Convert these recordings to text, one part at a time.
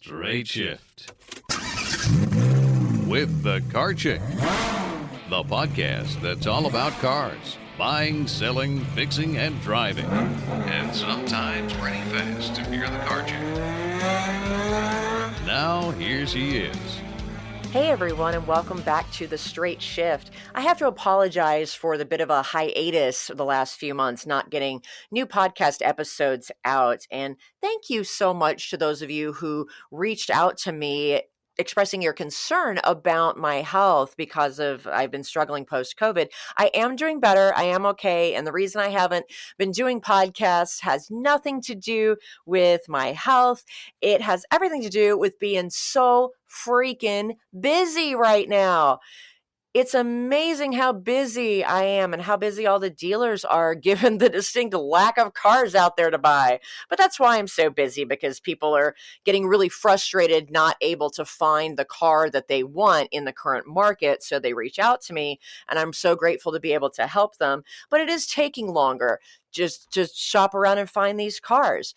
Straight Shift with the Car Chick, the podcast that's all about cars, buying, selling, fixing, and driving, and sometimes pretty fast if you're the car chick. Now, here she is. Hey everyone, and welcome back to The Straight Shift. I have to apologize for the bit of a hiatus the last few months, not getting new podcast episodes out. And thank you so much to those of you who reached out to me expressing your concern about my health because of I've been struggling post-COVID. I am doing better. I am okay. And the reason I haven't been doing podcasts has nothing to do with my health. It has everything to do with being so freaking busy right now. It's amazing how busy I am and how busy all the dealers are given the distinct lack of cars out there to buy. But that's why I'm so busy, because people are getting really frustrated not able to find the car that they want in the current market. So they reach out to me, and I'm so grateful to be able to help them. But it is taking longer just to shop around and find these cars.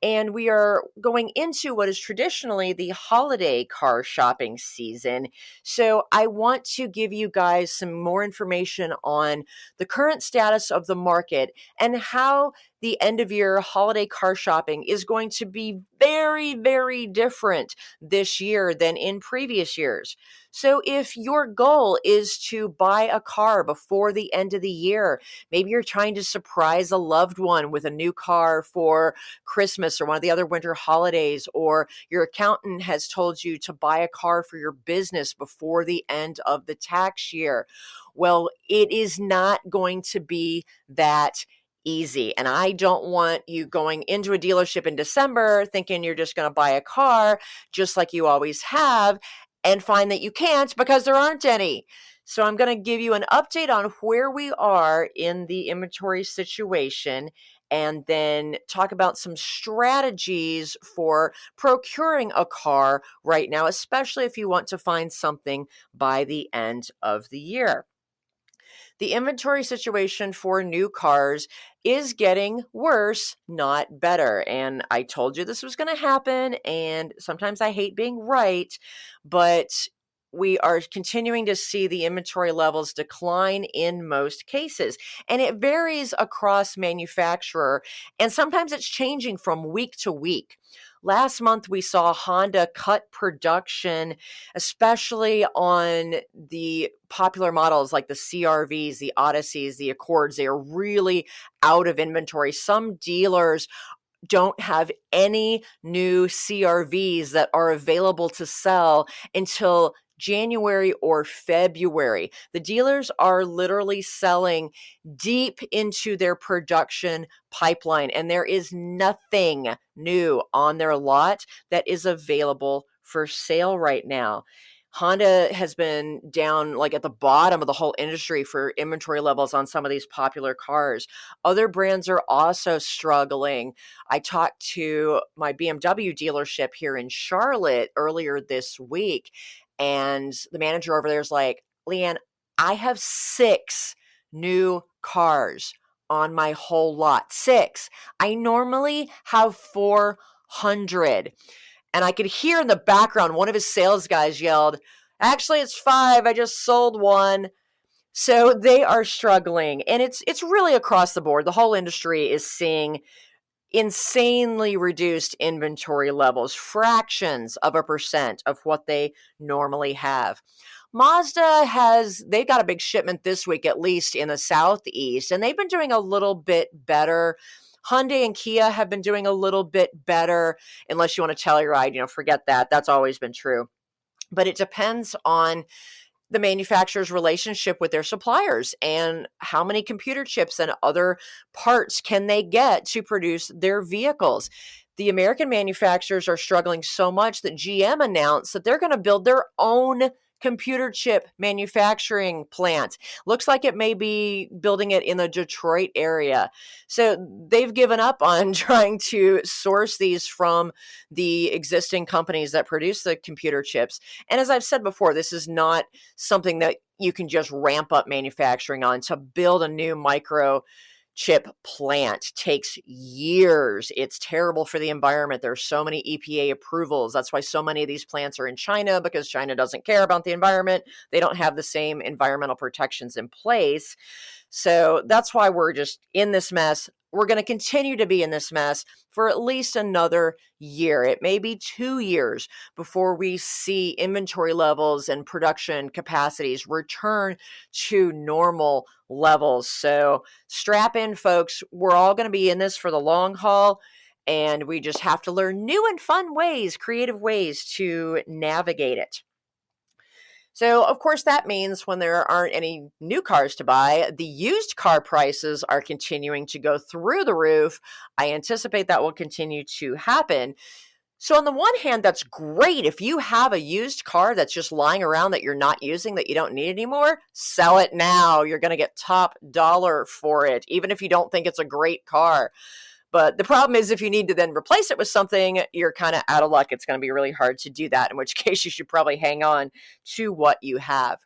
And we are going into what is traditionally the holiday car shopping season. So I want to give you guys some more information on the current status of the market and how the end of year holiday car shopping is going to be very, very different this year than in previous years. So if your goal is to buy a car before the end of the year, maybe you're trying to surprise a loved one with a new car for Christmas or one of the other winter holidays, or your accountant has told you to buy a car for your business before the end of the tax year. Well, it is not going to be that easy. And I don't want you going into a dealership in December thinking you're just going to buy a car just like you always have and find that you can't because there aren't any. So I'm going to give you an update on where we are in the inventory situation, and then talk about some strategies for procuring a car right now, especially if you want to find something by the end of the year. The inventory situation for new cars is getting worse, not better. And I told you this was going to happen. And sometimes I hate being right, but we are continuing to see the inventory levels decline in most cases. And it varies across manufacturer. And sometimes it's changing from week to week. Last month, we saw Honda cut production, especially on the popular models like the CR-Vs, the Odysseys, the Accords. They are really out of inventory. Some dealers don't have any new CR-Vs that are available to sell until January or February. The dealers are literally selling deep into their production pipeline, and there is nothing new on their lot that is available for sale right now. Honda has been down like at the bottom of the whole industry for inventory levels on some of these popular cars. Other brands are also struggling. I talked to my BMW dealership here in Charlotte earlier this week, and the manager over there is like, "LeeAnn, I have 6 new cars on my whole lot. 6. I normally have 400. And I could hear in the background, one of his sales guys yelled, "Actually, it's 5. I just sold one." So they are struggling. And it's really across the board. The whole industry is seeing insanely reduced inventory levels, fractions of a percent of what they normally have. They've got a big shipment this week, at least in the Southeast, and they've been doing a little bit better. Hyundai and Kia have been doing a little bit better, unless you want to Telluride, forget that. That's always been true. But it depends on the manufacturer's relationship with their suppliers and how many computer chips and other parts can they get to produce their vehicles. The American manufacturers are struggling so much that GM announced that they're going to build their own computer chip manufacturing plant. Looks like it may be building it in the Detroit area. So they've given up on trying to source these from the existing companies that produce the computer chips. And as I've said before, this is not something that you can just ramp up manufacturing on. To build a new micro chip plant takes years. It's terrible for the environment. There's so many EPA approvals. That's why so many of these plants are in China, because China doesn't care about the environment. They don't have the same environmental protections in place. So that's why we're just in this mess. We're going to continue to be in this mess for at least another year. It may be 2 years before we see inventory levels and production capacities return to normal levels. So strap in, folks. We're all going to be in this for the long haul. And we just have to learn new and fun ways, creative ways to navigate it. So, of course, that means when there aren't any new cars to buy, the used car prices are continuing to go through the roof. I anticipate that will continue to happen. So, on the one hand, that's great. If you have a used car that's just lying around that you're not using, that you don't need anymore, sell it now. You're going to get top dollar for it, even if you don't think it's a great car. But the problem is, if you need to then replace it with something, you're kind of out of luck. It's going to be really hard to do that, in which case you should probably hang on to what you have.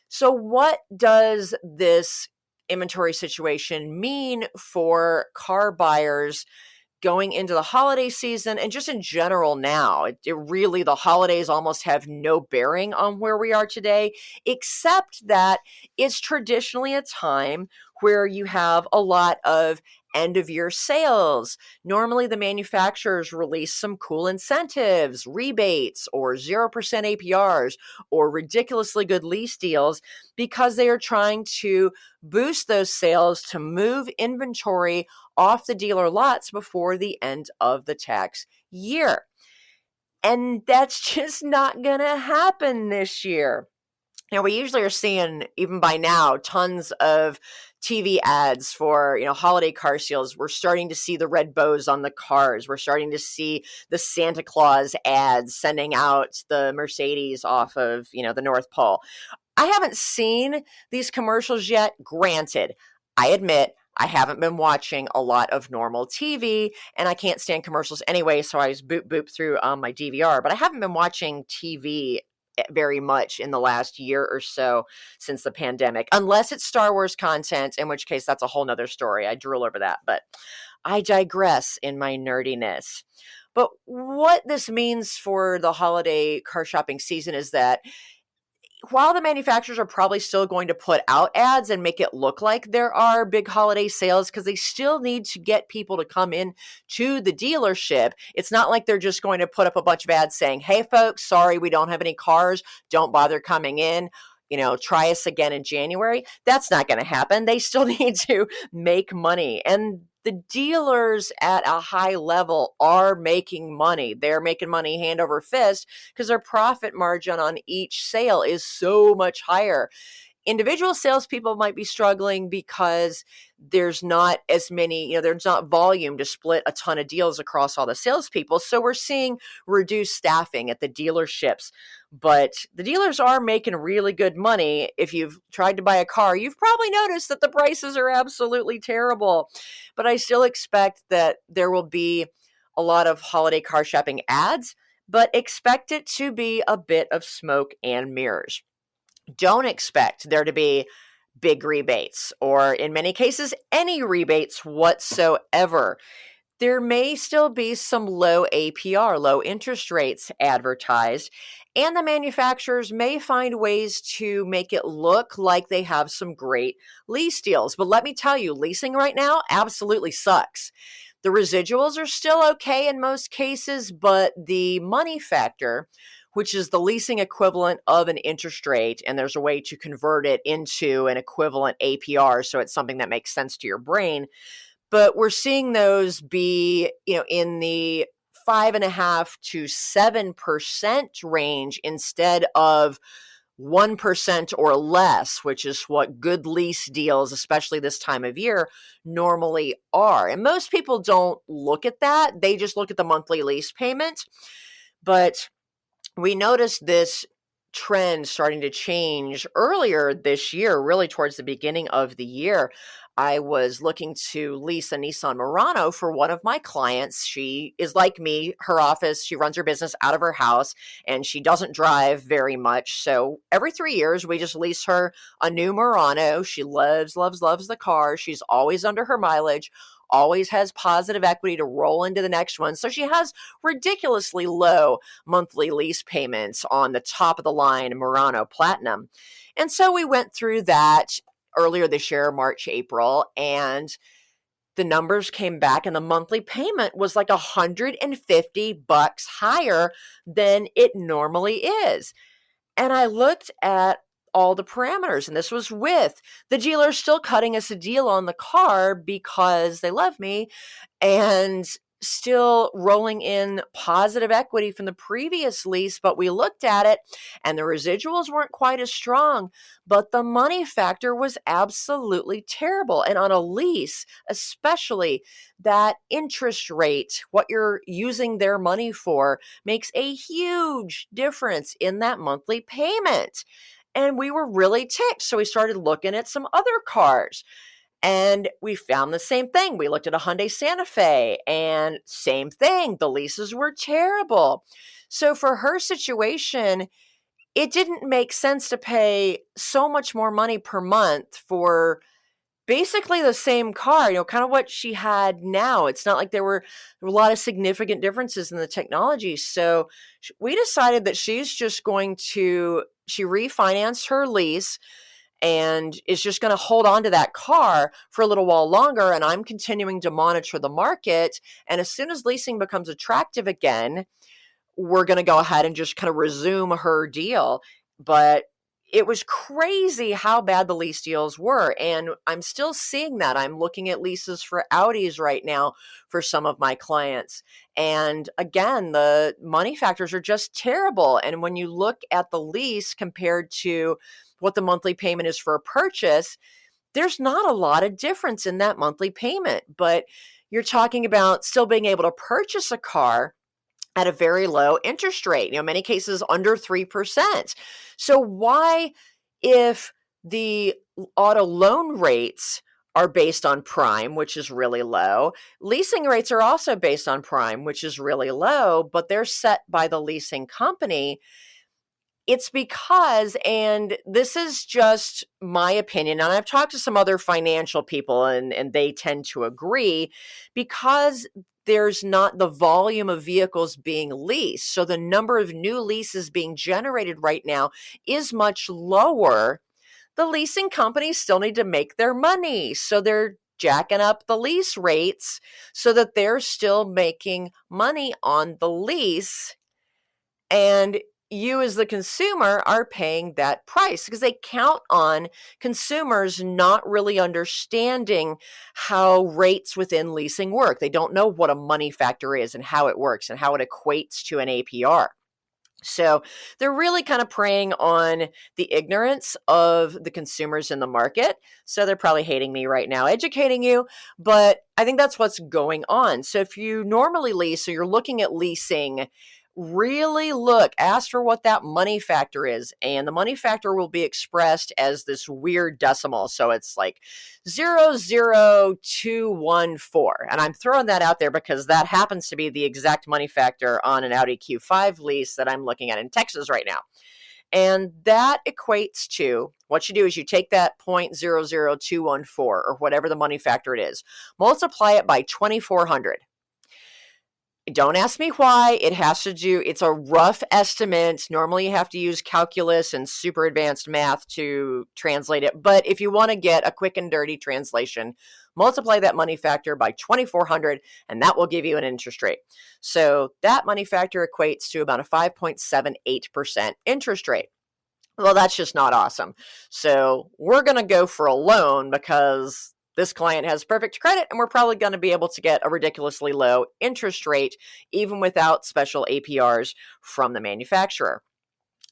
So what does this inventory situation mean for car buyers going into the holiday season and just in general now? It really, the holidays almost have no bearing on where we are today, except that it's traditionally a time where you have a lot of end of year sales. Normally, the manufacturers release some cool incentives, rebates, or 0% APRs, or ridiculously good lease deals, because they are trying to boost those sales to move inventory off the dealer lots before the end of the tax year. And that's just not going to happen this year. Now, we usually are seeing, even by now, tons of TV ads for, holiday car sales. We're starting to see the red bows on the cars. We're starting to see the Santa Claus ads sending out the Mercedes off of, the North Pole. I haven't seen these commercials yet. Granted, I admit I haven't been watching a lot of normal TV, and I can't stand commercials anyway, so I just boop through my DVR. But I haven't been watching TV very much in the last year or so since the pandemic, unless it's Star Wars content, in which case that's a whole nother story. I drool over that, but I digress in my nerdiness. But what this means for the holiday car shopping season is that while the manufacturers are probably still going to put out ads and make it look like there are big holiday sales, because they still need to get people to come in to the dealership. It's not like they're just going to put up a bunch of ads saying, hey, folks, sorry, we don't have any cars. Don't bother coming in. Try us again in January. That's not going to happen. They still need to make money. And the dealers at a high level are making money. They're making money hand over fist because their profit margin on each sale is so much higher. Individual salespeople might be struggling because there's not as many, there's not volume to split a ton of deals across all the salespeople. So we're seeing reduced staffing at the dealerships. But the dealers are making really good money. If you've tried to buy a car, you've probably noticed that the prices are absolutely terrible. But I still expect that there will be a lot of holiday car shopping ads, but expect it to be a bit of smoke and mirrors. Don't expect there to be big rebates, or in many cases, any rebates whatsoever. There may still be some low APR, low interest rates advertised, and the manufacturers may find ways to make it look like they have some great lease deals. But let me tell you, leasing right now absolutely sucks. The residuals are still okay in most cases, but the money factor, which is the leasing equivalent of an interest rate, and there's a way to convert it into an equivalent APR, so it's something that makes sense to your brain. But we're seeing those be, in the 5.5% to 7% range instead of 1% or less, which is what good lease deals, especially this time of year, normally are. And most people don't look at that. They just look at the monthly lease payment. But we noticed this trend starting to change earlier this year, really towards the beginning of the year. I was looking to lease a Nissan Murano for one of my clients. She is like me, her office, she runs her business out of her house and she doesn't drive very much. So every 3 years, we just lease her a new Murano. She loves, loves, loves the car. She's always under her mileage, always has positive equity to roll into the next one. So she has ridiculously low monthly lease payments on the top of the line Murano Platinum. And so we went through that earlier this year, March, April, and the numbers came back and the monthly payment was like $150 higher than it normally is. And I looked at all the parameters, and this was with the dealer still cutting us a deal on the car because they love me, and still rolling in positive equity from the previous lease. But we looked at it and the residuals weren't quite as strong, but the money factor was absolutely terrible. And on a lease, especially, that interest rate, what you're using their money for, makes a huge difference in that monthly payment. And we were really ticked. So we started looking at some other cars. And we found the same thing. We looked at a Hyundai Santa Fe and same thing. The leases were terrible. So for her situation, it didn't make sense to pay so much more money per month for basically the same car, kind of what she had now. It's not like there were a lot of significant differences in the technology. So we decided that she refinanced her lease and is just going to hold on to that car for a little while longer. And I'm continuing to monitor the market. And as soon as leasing becomes attractive again, we're going to go ahead and just kind of resume her deal. But it was crazy how bad the lease deals were. And I'm still seeing that. I'm looking at leases for Audis right now for some of my clients. And again, the money factors are just terrible. And when you look at the lease compared to what the monthly payment is for a purchase, there's not a lot of difference in that monthly payment. But you're talking about still being able to purchase a car at a very low interest rate, many cases under 3%. So why, if the auto loan rates are based on prime, which is really low, leasing rates are also based on prime, which is really low, but they're set by the leasing company? It's because, and this is just my opinion, and I've talked to some other financial people and they tend to agree, because there's not the volume of vehicles being leased. So the number of new leases being generated right now is much lower. The leasing companies still need to make their money. So they're jacking up the lease rates so that they're still making money on the lease. And you as the consumer are paying that price because they count on consumers not really understanding how rates within leasing work. They don't know what a money factor is and how it works and how it equates to an APR. So they're really kind of preying on the ignorance of the consumers in the market. So they're probably hating me right now, educating you, but I think that's what's going on. So if you normally lease, so you're looking at leasing, really ask for what that money factor is. And the money factor will be expressed as this weird decimal. So it's like 00214. And I'm throwing that out there because that happens to be the exact money factor on an Audi Q5 lease that I'm looking at in Texas right now. And that equates to, what you do is you take that 0.00214 or whatever the money factor it is, multiply it by 2,400. Don't ask me why. It's a rough estimate. Normally you have to use calculus and super advanced math to translate it. But if you want to get a quick and dirty translation, multiply that money factor by 2,400, and that will give you an interest rate. So that money factor equates to about a 5.78% interest rate. Well, that's just not awesome. So we're going to go for a loan because this client has perfect credit, and we're probably going to be able to get a ridiculously low interest rate, even without special APRs from the manufacturer.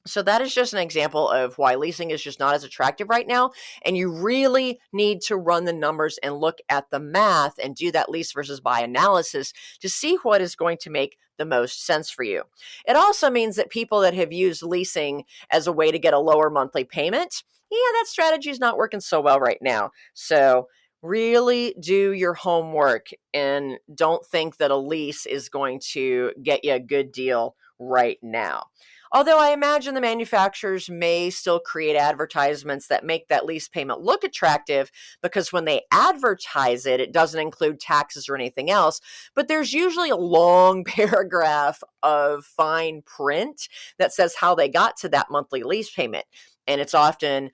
So that is just an example of why leasing is just not as attractive right now. And you really need to run the numbers and look at the math and do that lease versus buy analysis to see what is going to make the most sense for you. It also means that people that have used leasing as a way to get a lower monthly payment, that strategy is not working so well right now. So really do your homework and don't think that a lease is going to get you a good deal right now. Although I imagine the manufacturers may still create advertisements that make that lease payment look attractive because when they advertise it, it doesn't include taxes or anything else. But there's usually a long paragraph of fine print that says how they got to that monthly lease payment. And it's often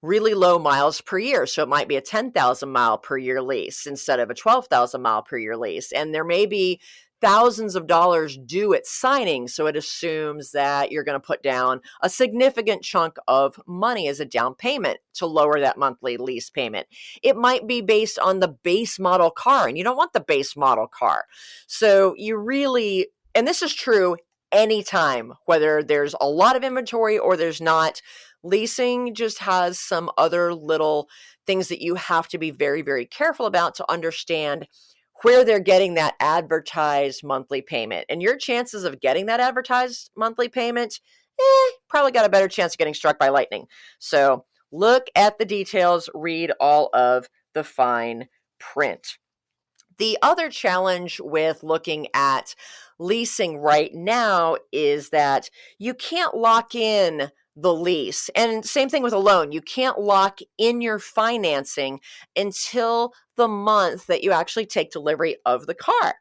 really low miles per year. So it might be a 10,000 mile per year lease instead of a 12,000 mile per year lease. And there may be thousands of dollars due at signing. So it assumes that you're going to put down a significant chunk of money as a down payment to lower that monthly lease payment. It might be based on the base model car, and you don't want the base model car. So you really, and this is true anytime, whether there's a lot of inventory or there's not, leasing just has some other little things that you have to be very, very careful about to understand where they're getting that advertised monthly payment. And your chances of getting that advertised monthly payment, probably got a better chance of getting struck by lightning. So look at the details, read all of the fine print. The other challenge with looking at leasing right now is that you can't lock in the lease. And same thing with a loan. You can't lock in your financing until the month that you actually take delivery of the car.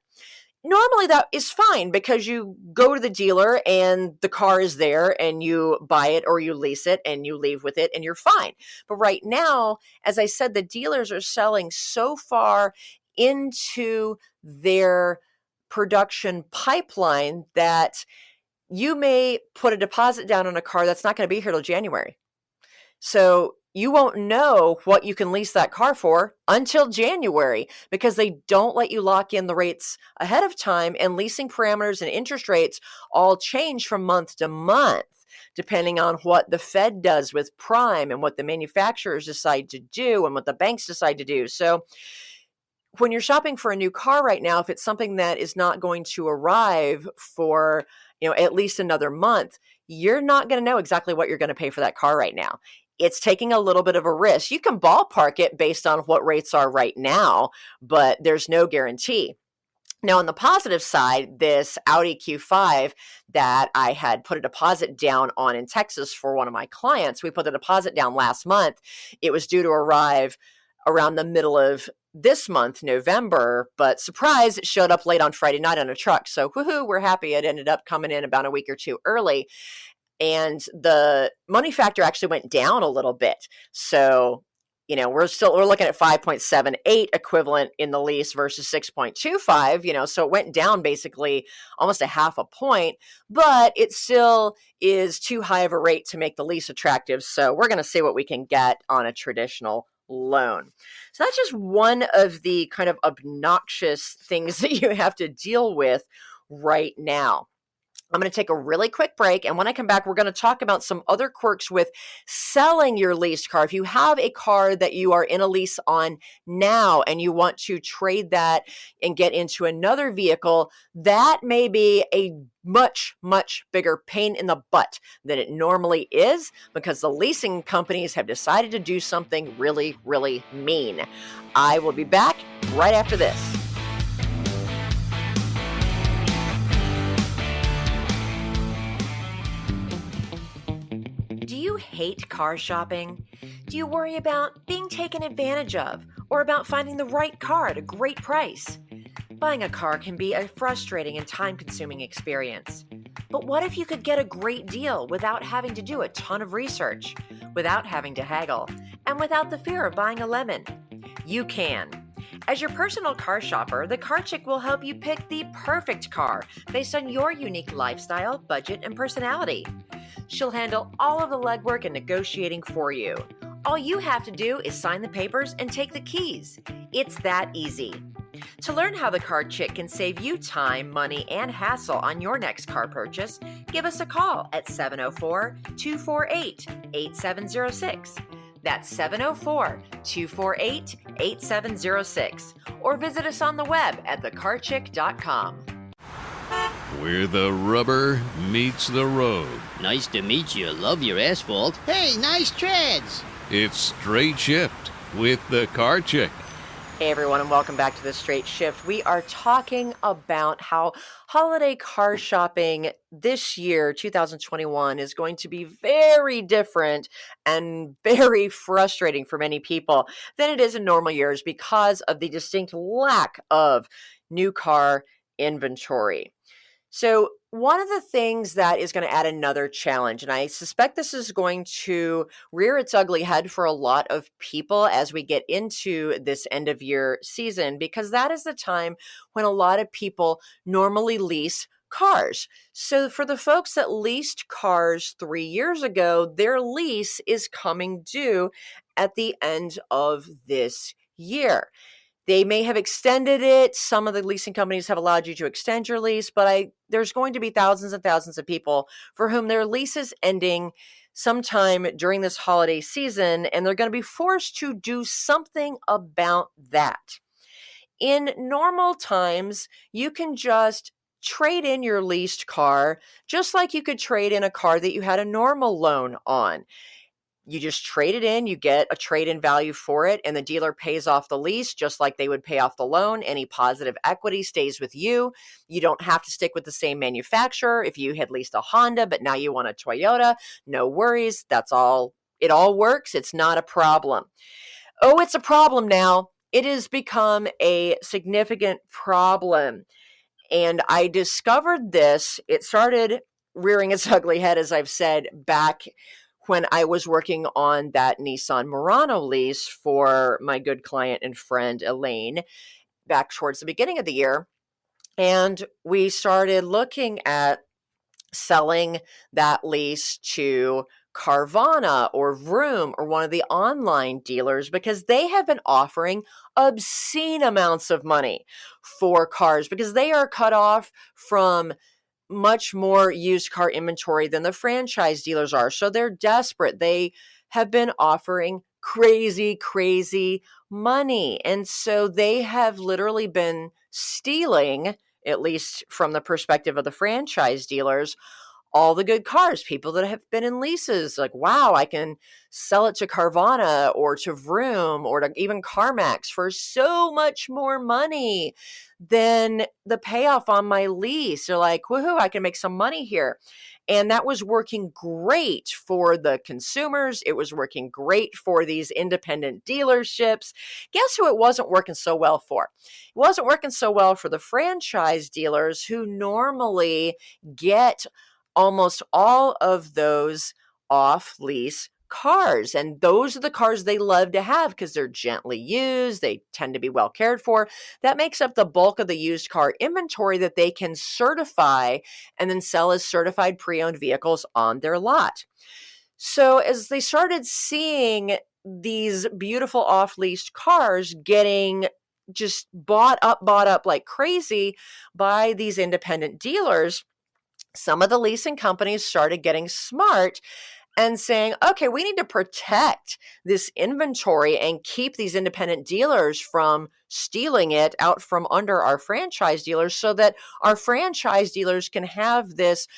Normally that is fine because you go to the dealer and the car is there and you buy it or you lease it and you leave with it and you're fine. But right now, as I said, the dealers are selling so far into their production pipeline that you may put a deposit down on a car that's not going to be here till January. So you won't know what you can lease that car for until January because they don't let you lock in the rates ahead of time, and leasing parameters and interest rates all change from month to month depending on what the Fed does with prime and what the manufacturers decide to do and what the banks decide to do. So when you're shopping for a new car right now, if it's something that is not going to arrive for, at least another month, you're not going to know exactly what you're going to pay for that car right now. It's taking a little bit of a risk. You can ballpark it based on what rates are right now, but there's no guarantee. Now, on the positive side, this Audi Q5 that I had put a deposit down on in Texas for one of my clients, we put the deposit down last month. It was due to arrive around the middle of this month, November, but surprise, it showed up late on Friday night on a truck. So woohoo, we're happy. It ended up coming in about a week or two early. And the money factor actually went down a little bit. So, we're looking at 5.78 equivalent in the lease versus 6.25, so it went down basically almost a half a point, but it still is too high of a rate to make the lease attractive. So we're going to see what we can get on a traditional loan. So that's just one of the kind of obnoxious things that you have to deal with right now. I'm going to take a really quick break. And when I come back, we're going to talk about some other quirks with selling your leased car. If you have a car that you are in a lease on now and you want to trade that and get into another vehicle, that may be a much, much bigger pain in the butt than it normally is because the leasing companies have decided to do something really, really mean. I will be back right after this. Do you hate car shopping? Do you worry about being taken advantage of or about finding the right car at a great price? Buying a car can be a frustrating and time-consuming experience. But what if you could get a great deal without having to do a ton of research, without having to haggle, and without the fear of buying a lemon? You can. As your personal car shopper, the Car Chick will help you pick the perfect car based on your unique lifestyle, budget, and personality. She'll handle all of the legwork and negotiating for you. All you have to do is sign the papers and take the keys. It's that easy. To learn how the Car Chick can save you time, money, and hassle on your next car purchase, give us a call at 704-248-8706. That's 704-248-8706. Or visit us on the web at thecarchick.com. Where the rubber meets the road. Nice to meet you. Love your asphalt. Hey, nice treads. It's Straight Shift with the Car Chick. Hey everyone, and welcome back to the Straight Shift. We are talking about how holiday car shopping this year, 2021, is going to be very different and very frustrating for many people than it is in normal years because of the distinct lack of new car inventory. So one of the things that is going to add another challenge, and I suspect this is going to rear its ugly head for a lot of people as we get into this end of year season, because that is the time when a lot of people normally lease cars. So for the folks that leased cars 3 years ago, their lease is coming due at the end of this year. They may have extended it. Some of the leasing companies have allowed you to extend your lease, but there's going to be thousands and thousands of people for whom their lease is ending sometime during this holiday season, and they're going to be forced to do something about that. In normal times, you can just trade in your leased car, just like you could trade in a car that you had a normal loan on. You just trade it in, you get a trade-in value for it, and the dealer pays off the lease just like they would pay off the loan. Any positive equity stays with you. You don't have to stick with the same manufacturer. If you had leased a Honda, but now you want a Toyota, no worries. That's all. It all works. It's not a problem. Oh, it's a problem now. It has become a significant problem. And I discovered this. It started rearing its ugly head, as I've said, back when I was working on that Nissan Murano lease for my good client and friend, LeeAnn, back towards the beginning of the year. And we started looking at selling that lease to Carvana or Vroom or one of the online dealers because they have been offering obscene amounts of money for cars because they are cut off from much more used car inventory than the franchise dealers are. So they're desperate. They have been offering crazy money. And so they have literally been stealing, at least from the perspective of the franchise dealers, all the good cars, people that have been in leases, like, wow, I can sell it to Carvana or to Vroom or to even CarMax for so much more money than the payoff on my lease. They're like, woohoo, I can make some money here. And that was working great for the consumers. It was working great for these independent dealerships. Guess who it wasn't working so well for? It wasn't working so well for the franchise dealers who normally get almost all of those off-lease cars. And those are the cars they love to have because they're gently used. They tend to be well cared for. That makes up the bulk of the used car inventory that they can certify and then sell as certified pre-owned vehicles on their lot. So as they started seeing these beautiful off-leased cars getting just bought up like crazy by these independent dealers, some of the leasing companies started getting smart and saying, okay, we need to protect this inventory and keep these independent dealers from stealing it out from under our franchise dealers so that our franchise dealers can have this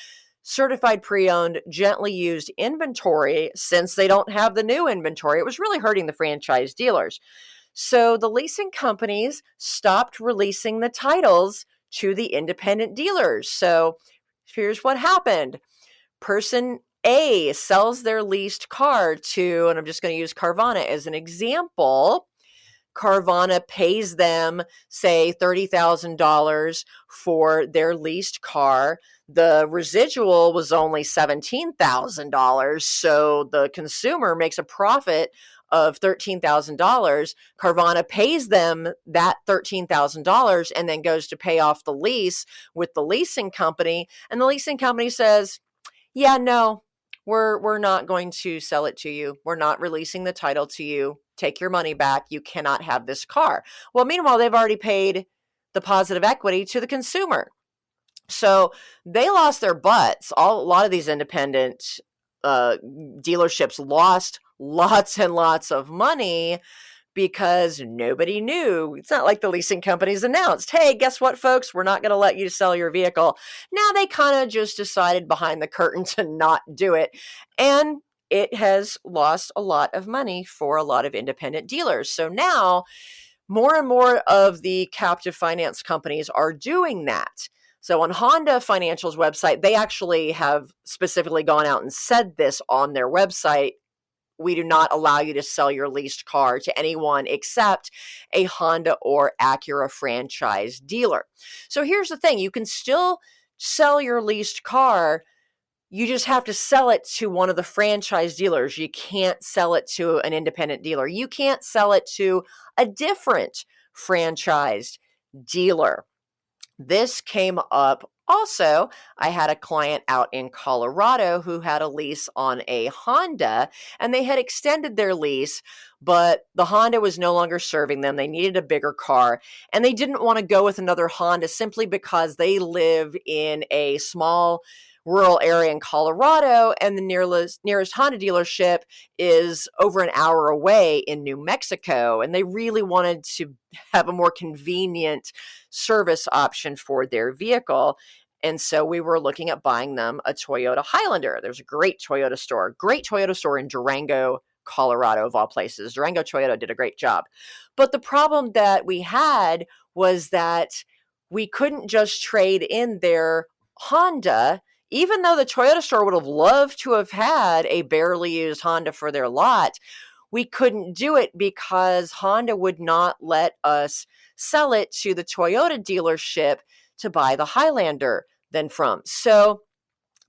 certified pre-owned, gently used inventory since they don't have the new inventory. It was really hurting the franchise dealers. So the leasing companies stopped releasing the titles to the independent dealers. So here's what happened. Person A sells their leased car to, and I'm just going to use Carvana as an example. Carvana pays them, say, $30,000 for their leased car. The residual was only $17,000. So the consumer makes a profit of $13,000. Carvana pays them that $13,000 and then goes to pay off the lease with the leasing company. And the leasing company says, yeah, no, we're not going to sell it to you. We're not releasing the title to you. Take your money back. You cannot have this car. Well, meanwhile, they've already paid the positive equity to the consumer. So they lost their butts. A lot of these independent dealerships lost lots and lots of money because nobody knew. It's not like the leasing companies announced, hey, guess what, folks? We're not going to let you sell your vehicle. Now they kind of just decided behind the curtain to not do it. And it has lost a lot of money for a lot of independent dealers. So now more and more of the captive finance companies are doing that. So on Honda Financial's website, they actually have specifically gone out and said this on their website. We do not allow you to sell your leased car to anyone except a Honda or Acura franchise dealer. So here's the thing. You can still sell your leased car. You just have to sell it to one of the franchise dealers. You can't sell it to an independent dealer. You can't sell it to a different franchised dealer. This came up also. I had a client out in Colorado who had a lease on a Honda, and they had extended their lease, but the Honda was no longer serving them. They needed a bigger car, and they didn't want to go with another Honda simply because they live in a small rural area in Colorado, and the nearest Honda dealership is over an hour away in New Mexico, and they really wanted to have a more convenient service option for their vehicle. And so we were looking at buying them a Toyota Highlander. There's a great Toyota store in Durango, Colorado, of all places. Durango Toyota did a great job. But the problem that we had was that we couldn't just trade in their Honda. Even though the Toyota store would have loved to have had a barely used Honda for their lot, we couldn't do it because Honda would not let us sell it to the Toyota dealership to buy the Highlander then from. So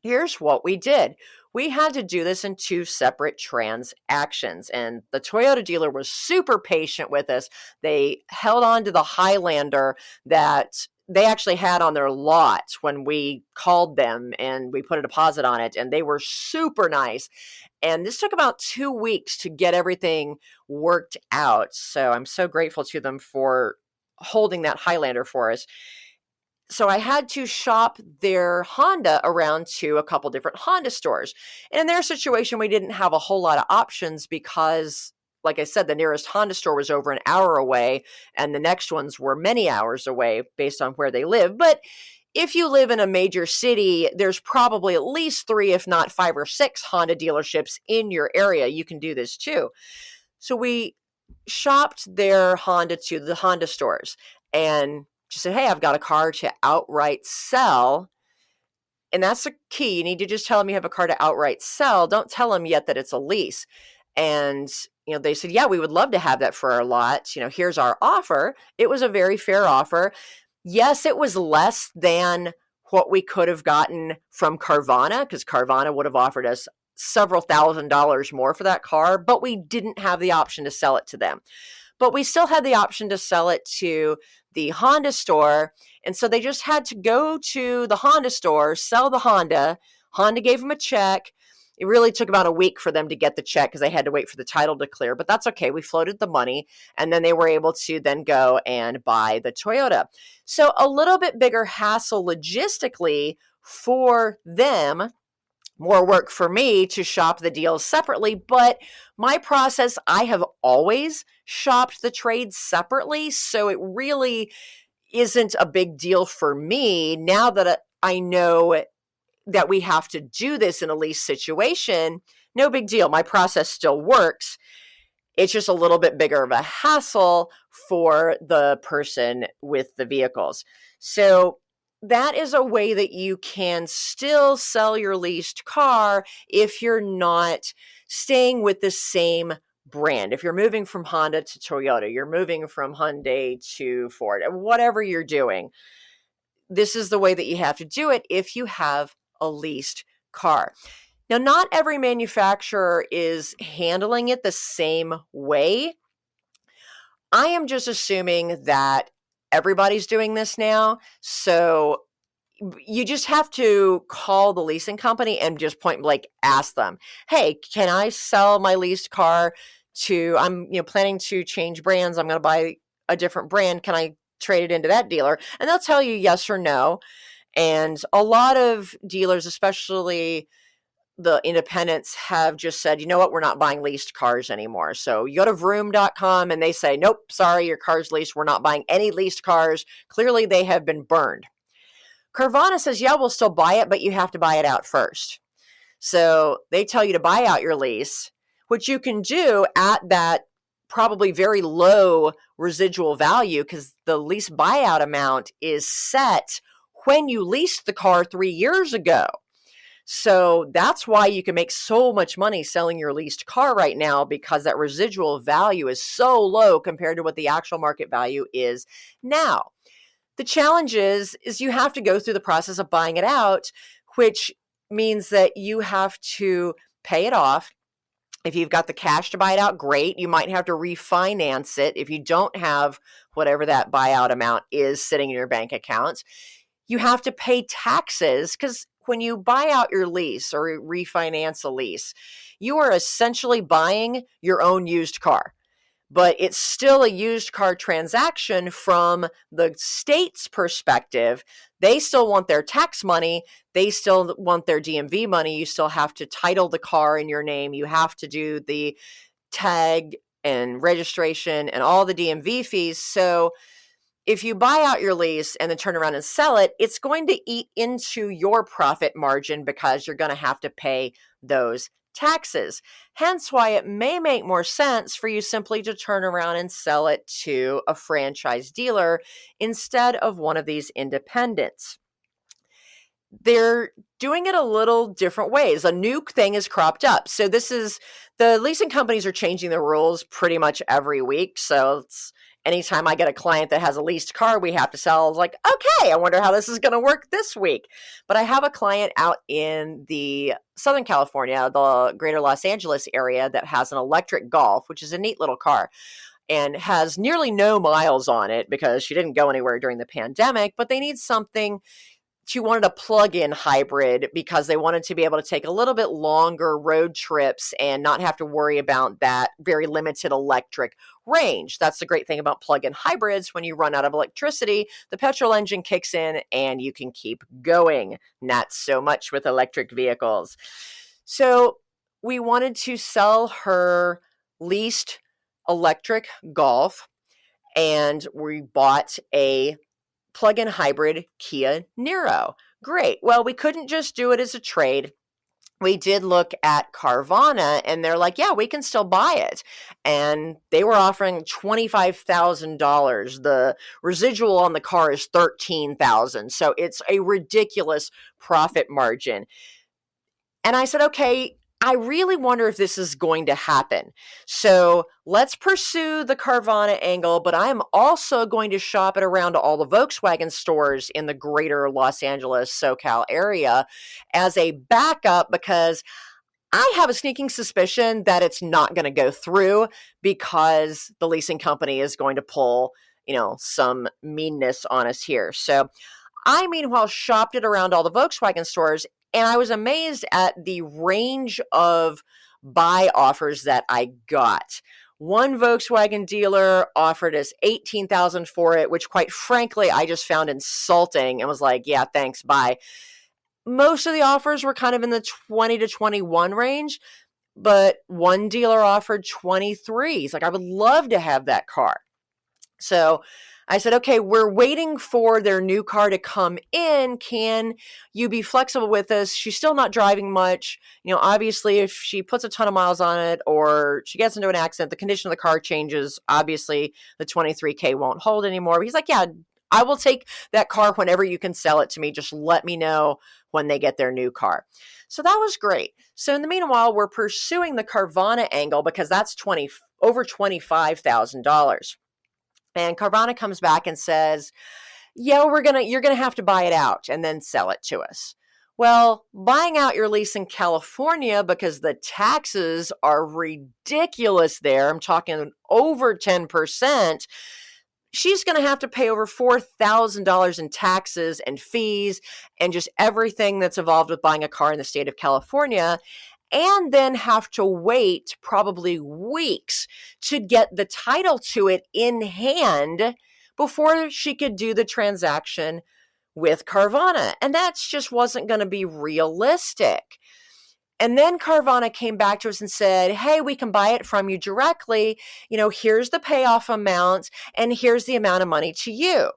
here's what we did. We had to do this in two separate transactions, and the Toyota dealer was super patient with us. They held on to the Highlander that they actually had on their lot when we called them and we put a deposit on it, and they were super nice. And this took about 2 weeks to get everything worked out. So I'm so grateful to them for holding that Highlander for us. So I had to shop their Honda around to a couple different Honda stores. And in their situation, we didn't have a whole lot of options because, like I said, the nearest Honda store was over an hour away, and the next ones were many hours away based on where they live. But if you live in a major city, there's probably at least 3, if not 5 or 6 Honda dealerships in your area. You can do this too. So we shopped their Honda to the Honda stores and just said, hey, I've got a car to outright sell. And that's the key. You need to just tell them you have a car to outright sell. Don't tell them yet that it's a lease. And they said, yeah, we would love to have that for our lot. Here's our offer. It was a very fair offer. Yes, it was less than what we could have gotten from Carvana, because Carvana would have offered us several $1,000s more for that car, but we didn't have the option to sell it to them. But we still had the option to sell it to the Honda store. And so they just had to go to the Honda store, sell the Honda. Honda gave them a check. It really took about a week for them to get the check because they had to wait for the title to clear, but that's okay. We floated the money, and then they were able to then go and buy the Toyota. So a little bit bigger hassle logistically for them, more work for me to shop the deals separately, but my process, I have always shopped the trades separately, so it really isn't a big deal for me now that I know that we have to do this in a lease situation. No big deal. My process still works. It's just a little bit bigger of a hassle for the person with the vehicles. So that is a way that you can still sell your leased car if you're not staying with the same brand. If you're moving from Honda to Toyota, you're moving from Hyundai to Ford, whatever you're doing, this is the way that you have to do it if you have a leased car. Now, not every manufacturer is handling it the same way. I am just assuming that everybody's doing this now. So you just have to call the leasing company and just point blank ask them, hey, can I sell my leased car to, I'm planning to change brands. I'm going to buy a different brand. Can I trade it into that dealer, and they'll tell you yes or no. And a lot of dealers, especially the independents, have just said, you know what, we're not buying leased cars anymore. So you go to vroom.com and they say, nope, sorry, your car's leased. We're not buying any leased cars. Clearly they have been burned. Carvana says, yeah, we'll still buy it, but you have to buy it out first. So they tell you to buy out your lease, which you can do at that probably very low residual value, because the lease buyout amount is set when you leased the car 3 years ago. So that's why you can make so much money selling your leased car right now, because that residual value is so low compared to what the actual market value is now. The challenge is you have to go through the process of buying it out, which means that you have to pay it off. If you've got the cash to buy it out, great. You might have to refinance it if you don't have whatever that buyout amount is sitting in your bank account. You have to pay taxes, because when you buy out your lease or refinance a lease, you are essentially buying your own used car. But it's still a used car transaction from the state's perspective. They still want their tax money. They still want their DMV money. You still have to title the car in your name. You have to do the tag and registration and all the DMV fees. So if you buy out your lease and then turn around and sell it, it's going to eat into your profit margin, because you're going to have to pay those taxes. Hence why it may make more sense for you simply to turn around and sell it to a franchise dealer instead of one of these independents. They're doing it a little different ways. A new thing is cropped up. So the leasing companies are changing the rules pretty much every week. So anytime I get a client that has a leased car we have to sell, it's like, okay, I wonder how this is going to work this week. But I have a client out in the Southern California, the greater Los Angeles area, that has an electric Golf, which is a neat little car, and has nearly no miles on it because she didn't go anywhere during the pandemic, but they need something. She wanted a plug-in hybrid because they wanted to be able to take a little bit longer road trips and not have to worry about that very limited electric range. That's the great thing about plug-in hybrids. When you run out of electricity, the petrol engine kicks in and you can keep going. Not so much with electric vehicles. So we wanted to sell her leased electric Golf, and we bought a plug-in hybrid Kia Niro. Great. Well, we couldn't just do it as a trade. We did look at Carvana, and they're like, yeah, we can still buy it. And they were offering $25,000. The residual on the car is $13,000. So it's a ridiculous profit margin. And I said, okay, I really wonder if this is going to happen. So let's pursue the Carvana angle, but I'm also going to shop it around to all the Volkswagen stores in the greater Los Angeles, SoCal area as a backup, because I have a sneaking suspicion that it's not going to go through, because the leasing company is going to pull, some meanness on us here. So I, meanwhile, shopped it around all the Volkswagen stores, and I was amazed at the range of buy offers that I got. One Volkswagen dealer offered us $18,000 for it, which quite frankly, I just found insulting and was like, yeah, thanks, bye. Most of the offers were kind of in the 20 to 21 range, but one dealer offered 23. He's like, I would love to have that car. So I said, okay, we're waiting for their new car to come in. Can you be flexible with us? She's still not driving much. Obviously, if she puts a ton of miles on it or she gets into an accident, the condition of the car changes. Obviously, the 23K won't hold anymore. But he's like, yeah, I will take that car whenever you can sell it to me. Just let me know when they get their new car. So that was great. So in the meanwhile, we're pursuing the Carvana angle, because that's over $25,000. And Carvana comes back and says, yeah, you're going to have to buy it out and then sell it to us. Well, buying out your lease in California, because the taxes are ridiculous there, I'm talking over 10%, she's going to have to pay over $4,000 in taxes and fees and just everything that's involved with buying a car in the state of California, and then have to wait probably weeks to get the title to it in hand before she could do the transaction with Carvana. And that just wasn't going to be realistic. And then Carvana came back to us and said, hey, we can buy it from you directly. Here's the payoff amount and here's the amount of money to you.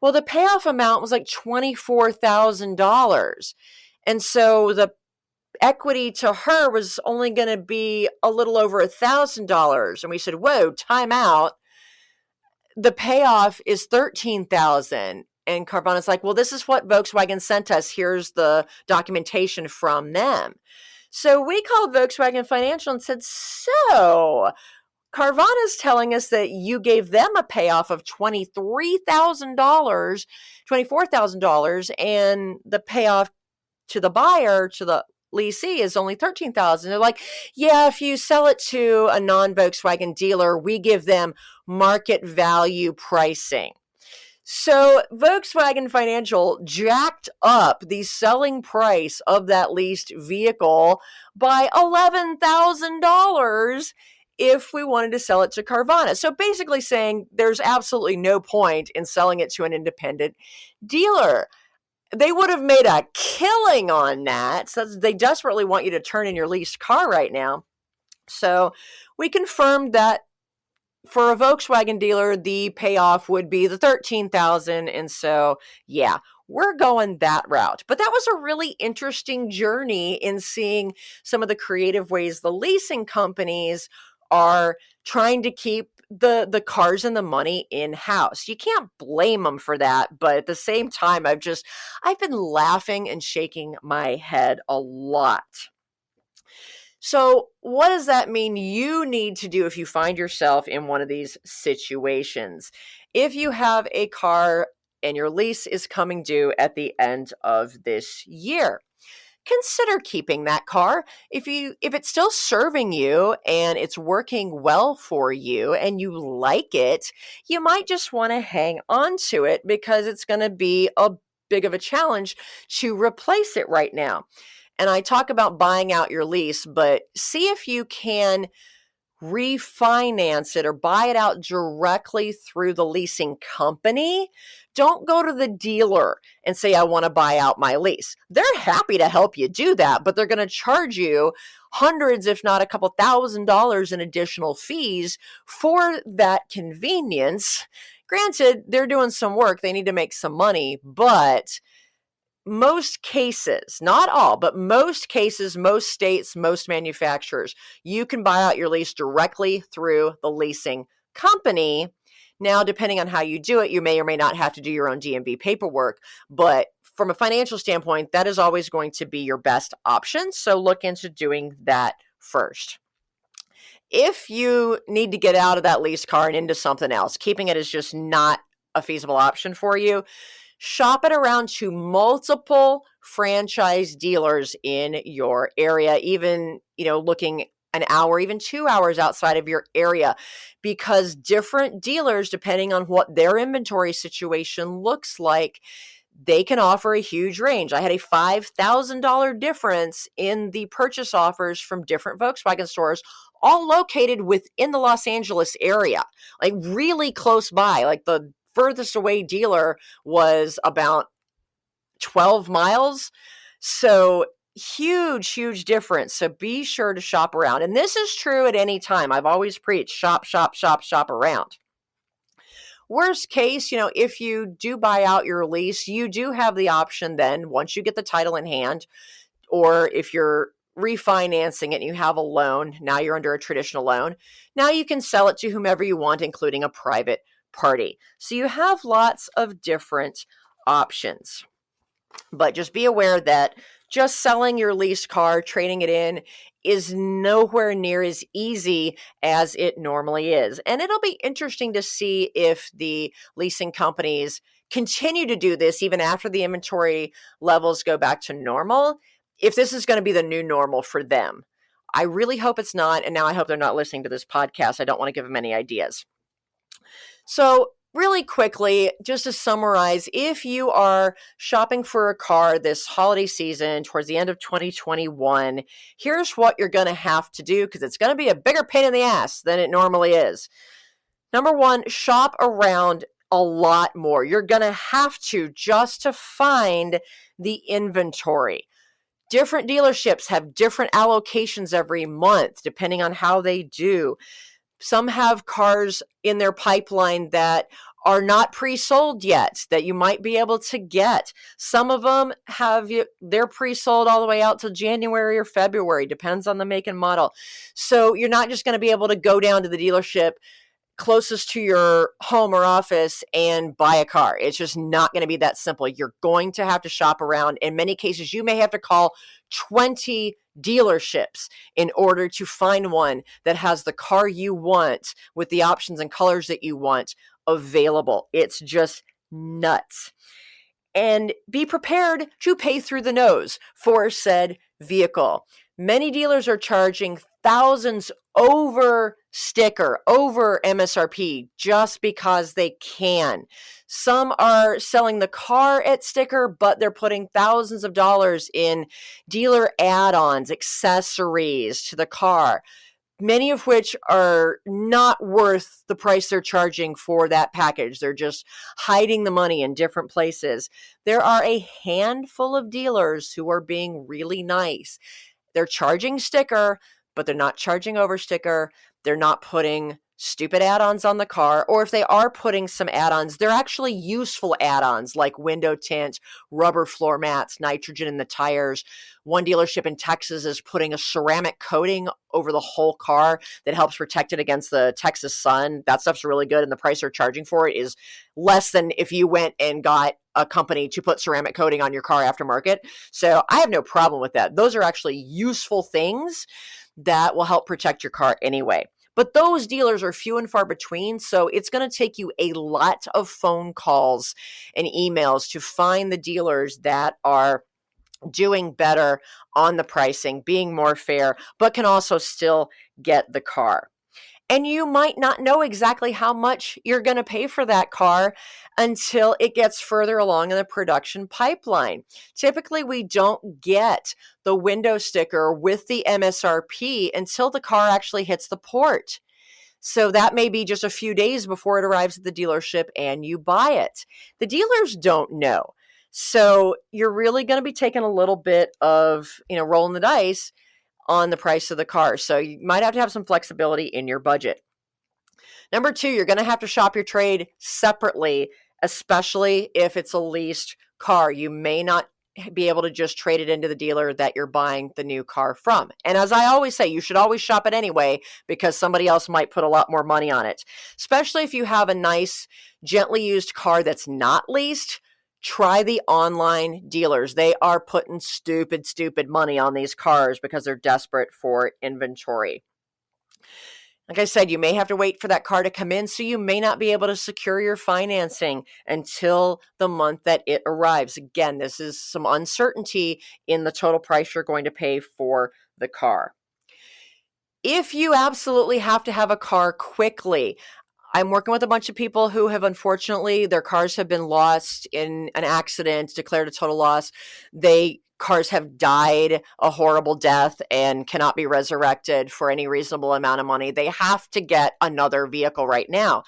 Well, the payoff amount was like $24,000. And so the equity to her was only going to be a little over $1,000. And we said, whoa, time out. The payoff is $13,000. And Carvana's like, well, this is what Volkswagen sent us. Here's the documentation from them. So we called Volkswagen Financial and said, so Carvana's telling us that you gave them a payoff of $24,000, and the payoff to the buyer, to the leasee, is only $13,000. They're like, yeah, if you sell it to a non-Volkswagen dealer, we give them market value pricing. So Volkswagen Financial jacked up the selling price of that leased vehicle by $11,000 if we wanted to sell it to Carvana. So basically saying there's absolutely no point in selling it to an independent dealer. They would have made a killing on that. So they desperately want you to turn in your leased car right now. So we confirmed that for a Volkswagen dealer, the payoff would be the $13,000. And so, yeah, we're going that route. But that was a really interesting journey in seeing some of the creative ways the leasing companies are trying to keep the cars and the money in-house. You can't blame them for that. But at the same time, I've been laughing and shaking my head a lot. So what does that mean you need to do if you find yourself in one of these situations? If you have a car and your lease is coming due at the end of this year, consider keeping that car. If it's still serving you and it's working well for you and you like it, you might just want to hang on to it because it's going to be a big of a challenge to replace it right now. And I talk about buying out your lease, but see if you can refinance it or buy it out directly through the leasing company. Don't go to the dealer and say, I want to buy out my lease. They're happy to help you do that, but they're going to charge you hundreds, if not a couple $1,000s in additional fees for that convenience. Granted, they're doing some work. They need to make some money, but most cases, not all, but most cases, most states, most manufacturers, you can buy out your lease directly through the leasing company. Now, depending on how you do it, you may or may not have to do your own DMV paperwork, but from a financial standpoint, that is always going to be your best option. So look into doing that first. If you need to get out of that lease car and into something else, keeping it is just not a feasible option for you, shop it around to multiple franchise dealers in your area, even, looking an hour, even 2 hours outside of your area, because different dealers, depending on what their inventory situation looks like, they can offer a huge range. I had a $5,000 difference in the purchase offers from different Volkswagen stores, all located within the Los Angeles area, like really close by. Like the furthest away dealer was about 12 miles. So huge difference. So be sure to shop around. And this is true at any time. I've always preached shop around. Worst case, if you do buy out your lease, you do have the option then, once you get the title in hand, or if you're refinancing it and you have a loan, now you're under a traditional loan, now you can sell it to whomever you want, including a private party. So you have lots of different options. But just be aware that just selling your leased car, trading it in, is nowhere near as easy as it normally is. And it'll be interesting to see if the leasing companies continue to do this even after the inventory levels go back to normal, if this is going to be the new normal for them. I really hope it's not. And now I hope they're not listening to this podcast. I don't want to give them any ideas. So really quickly, just to summarize, if you are shopping for a car this holiday season towards the end of 2021, here's what you're going to have to do, because it's going to be a bigger pain in the ass than it normally is. Number one, shop around a lot more. You're going to have to just to find the inventory. Different dealerships have different allocations every month, depending on how they do. Some have cars in their pipeline that are not pre-sold yet that you might be able to get. Some of them they're pre-sold all the way out to January or February, depends on the make and model. So you're not just going to be able to go down to the dealership closest to your home or office and buy a car. It's just not going to be that simple. You're going to have to shop around. In many cases, you may have to call 20 dealerships in order to find one that has the car you want with the options and colors that you want available. It's just nuts. And be prepared to pay through the nose for said vehicle. Many dealers are charging thousands over sticker, over MSRP, just because they can. Some are selling the car at sticker, but they're putting thousands of dollars in dealer add-ons, accessories to the car, many of which are not worth the price they're charging for that package. They're just hiding the money in different places. There are a handful of dealers who are being really nice. They're charging sticker, but they're not charging over sticker. They're not putting stupid add-ons on the car, or if they are putting some add-ons, they're actually useful add-ons like window tint, rubber floor mats, nitrogen in the tires. One dealership in Texas is putting a ceramic coating over the whole car that helps protect it against the Texas sun. That stuff's really good, and the price they're charging for it is less than if you went and got a company to put ceramic coating on your car aftermarket. So I have no problem with that. Those are actually useful things that will help protect your car anyway. But those dealers are few and far between, so it's going to take you a lot of phone calls and emails to find the dealers that are doing better on the pricing, being more fair, but can also still get the car. And you might not know exactly how much you're going to pay for that car until it gets further along in the production pipeline. Typically, we don't get the window sticker with the MSRP until the car actually hits the port. So that may be just a few days before it arrives at the dealership and you buy it. The dealers don't know. So you're really going to be taking a little bit of, rolling the dice on the price of the car. So you might have to have some flexibility in your budget. Number 2, you're going to have to shop your trade separately, especially if it's a leased car. You may not be able to just trade it into the dealer that you're buying the new car from. And as I always say, you should always shop it anyway because somebody else might put a lot more money on it, especially if you have a nice, gently used car that's not leased. Try the online dealers. They are putting stupid money on these cars because they're desperate for inventory. Like I said, you may have to wait for that car to come in, so you may not be able to secure your financing until the month that it arrives. Again, this is some uncertainty in the total price you're going to pay for the car. If you absolutely have to have a car quickly, I'm working with a bunch of people who have, unfortunately, their cars have been lost in an accident, declared a total loss. Cars have died a horrible death and cannot be resurrected for any reasonable amount of money. They have to get another vehicle right now.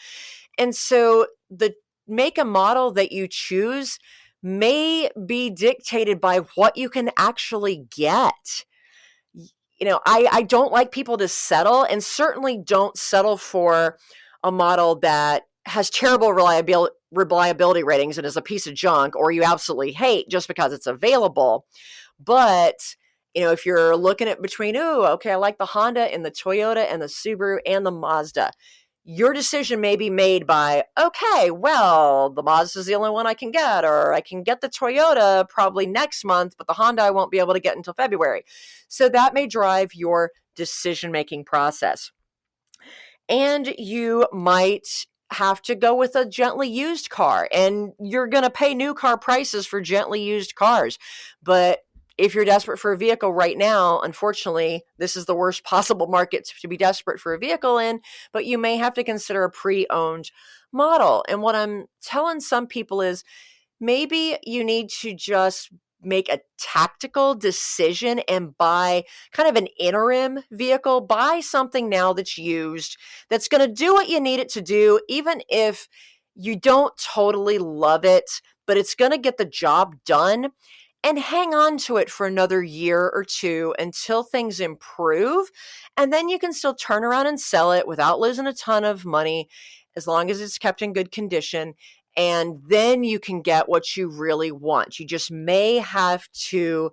And so the make and model that you choose may be dictated by what you can actually get. I don't like people to settle, and certainly don't settle for a model that has terrible reliability ratings and is a piece of junk, or you absolutely hate just because it's available. But, if you're looking at between, I like the Honda and the Toyota and the Subaru and the Mazda, your decision may be made by, the Mazda is the only one I can get, or I can get the Toyota probably next month, but the Honda I won't be able to get until February. So that may drive your decision-making process. And you might have to go with a gently used car, and you're going to pay new car prices for gently used cars. But if you're desperate for a vehicle right now, unfortunately, this is the worst possible market to be desperate for a vehicle in, but you may have to consider a pre-owned model. And what I'm telling some people is maybe you need to just make a tactical decision and buy kind of an interim vehicle. Buy something now that's used, that's going to do what you need it to do, even if You don't totally love it, but it's going to get the job done. And hang on to it for another year or two until things improve. And then you can still turn around and sell it without losing a ton of money, as long as it's kept in good condition. And then you can get what you really want. You just may have to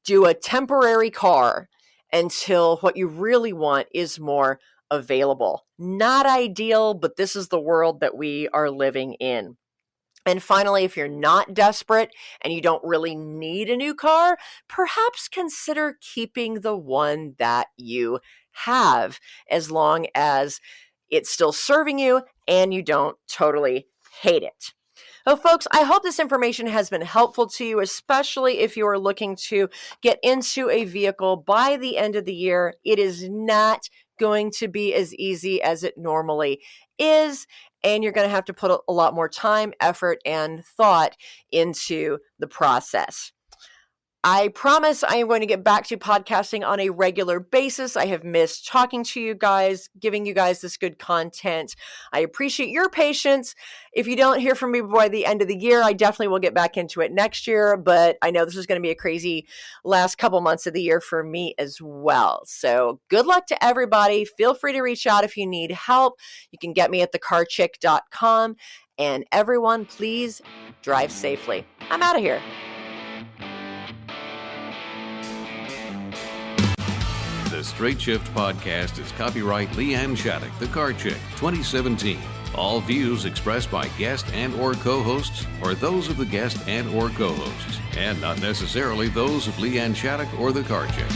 do a temporary car until what you really want is more available. Not ideal, but this is the world that we are living in. And finally, if you're not desperate and you don't really need a new car, perhaps consider keeping the one that you have, as long as it's still serving you and you don't totally hate it. So, folks, I hope this information has been helpful to you, especially if you are looking to get into a vehicle by the end of the year. It is not going to be as easy as it normally is, and you're going to have to put a lot more time, effort, and thought into the process. I promise I am going to get back to podcasting on a regular basis. I have missed talking to you guys, giving you guys this good content. I appreciate your patience. If you don't hear from me by the end of the year, I definitely will get back into it next year, but I know this is going to be a crazy last couple months of the year for me as well. So good luck to everybody. Feel free to reach out if you need help. You can get me at thecarchick.com. And everyone, please drive safely. I'm out of here. The Straight Shift podcast is copyright LeeAnn Shattuck, The Car Chick, 2017. All views expressed by guest and or co-hosts are those of the guest and or co-hosts, and not necessarily those of LeeAnn Shattuck or The Car Chick.